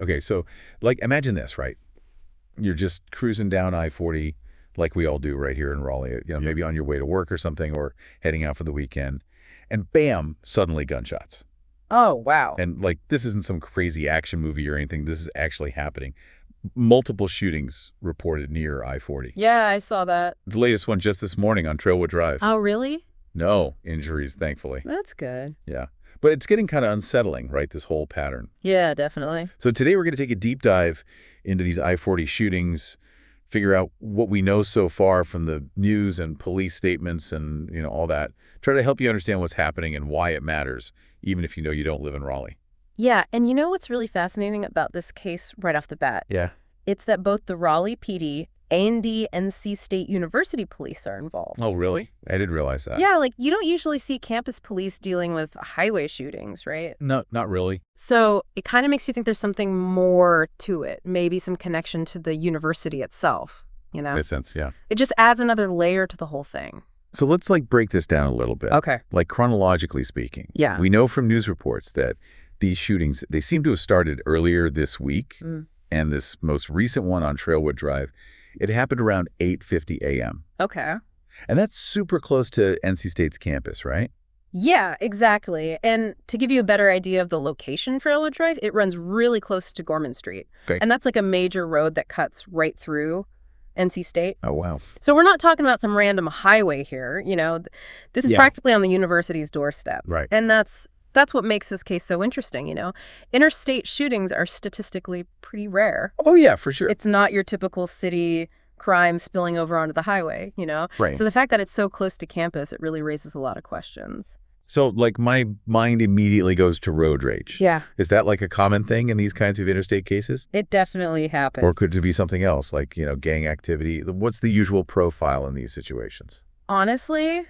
Okay, so like imagine this, right? You're just cruising down I-40 like we all do right here in Raleigh, Yeah. maybe on your way to work or something or heading out for the weekend. And bam, suddenly gunshots. Oh, wow. And like this isn't some crazy action movie or anything. This is actually happening. Multiple shootings reported near I-40. Yeah, I saw that. The latest one just this morning on Trailwood Drive. Oh, really? No injuries, thankfully. That's good. Yeah. But it's getting kind of unsettling, right, this whole pattern. Yeah, definitely. So today we're going to take a deep dive into these I-40 shootings, figure out what we know so far from the news and police statements and, all that. Try to help you understand what's happening and why it matters, even if you don't live in Raleigh. Yeah, and you know what's really fascinating about this case right off the bat? Yeah. It's that both the Raleigh PD and the NC State University police are involved. Oh, really? I didn't realize that. Yeah, like you don't usually see campus police dealing with highway shootings, right? No, not really. So it kind of makes you think there's something more to it, maybe some connection to the university itself, Makes sense, yeah. It just adds another layer to the whole thing. So let's break this down a little bit. Okay. Like chronologically speaking. Yeah. We know from news reports that these shootings, they seem to have started earlier this week. And this most recent one on Trailwood Drive, it happened around 8:50 a.m. Okay. And that's super close to NC State's campus, right? Yeah, exactly. And to give you a better idea of the location for Trailwood Drive, it runs really close to Gorman Street. Okay. And that's like a major road that cuts right through NC State. Oh, wow. So we're not talking about some random highway here. This is practically on the university's doorstep. Right. And that's what makes this case so interesting, Interstate shootings are statistically pretty rare. Oh, yeah, for sure. It's not your typical city crime spilling over onto the highway, Right. So the fact that it's so close to campus, it really raises a lot of questions. So, my mind immediately goes to road rage. Yeah. Is that a common thing in these kinds of interstate cases? It definitely happens. Or could it be something else, gang activity? What's the usual profile in these situations? Honestly,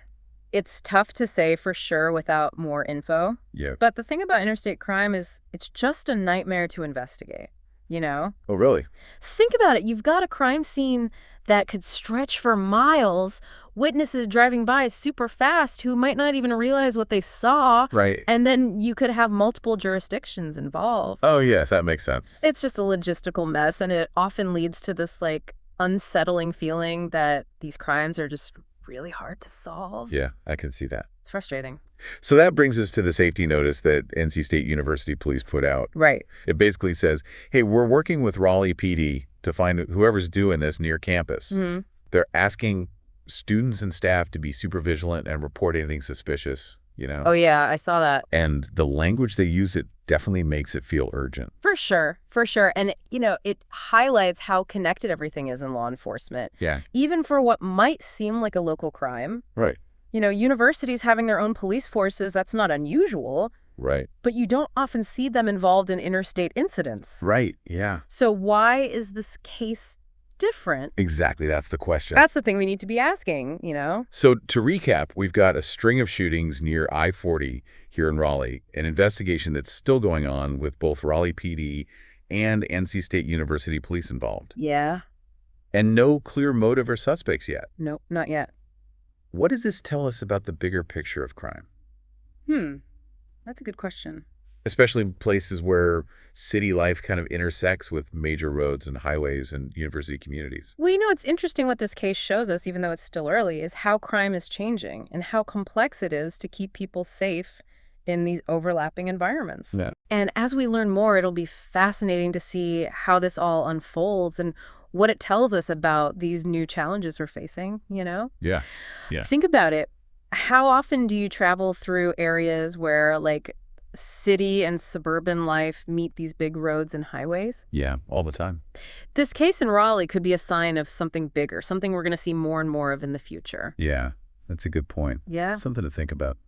it's tough to say for sure without more info. Yeah. But the thing about interstate crime is it's just a nightmare to investigate, Oh, really? Think about it. You've got a crime scene that could stretch for miles, witnesses driving by super fast who might not even realize what they saw. Right. And then you could have multiple jurisdictions involved. Oh, yeah, that makes sense. It's just a logistical mess, and it often leads to this, unsettling feeling that these crimes are just really hard to solve. Yeah, I can see that. It's frustrating. So that brings us to the safety notice that NC State University Police put out. Right. It basically says, hey, we're working with Raleigh PD to find whoever's doing this near campus. Mm-hmm. They're asking students and staff to be super vigilant and report anything suspicious, Oh, yeah, I saw that. And the language they use, it definitely makes it feel urgent. For sure. And, it highlights how connected everything is in law enforcement. Yeah. Even for what might seem like a local crime. Right. Universities having their own police forces, that's not unusual. Right. But you don't often see them involved in interstate incidents. Right, yeah. So why is this case different? Exactly, that's the question. That's the thing we need to be asking, So to recap, we've got a string of shootings near I-40 here in Raleigh, an investigation that's still going on with both Raleigh PD and NC State University police involved. Yeah. And no clear motive or suspects yet. Nope, not yet. What does this tell us about the bigger picture of crime? That's a good question. Especially in places where city life kind of intersects with major roads and highways and university communities. Well, it's interesting what this case shows us, even though it's still early, is how crime is changing and how complex it is to keep people safe in these overlapping environments. Yeah. And as we learn more, it'll be fascinating to see how this all unfolds and what it tells us about these new challenges we're facing, Yeah. Yeah. Think about it. How often do you travel through areas where, city and suburban life meet these big roads and highways? Yeah, all the time. This case in Raleigh could be a sign of something bigger, something we're going to see more and more of in the future. Yeah, that's a good point. Yeah. Something to think about.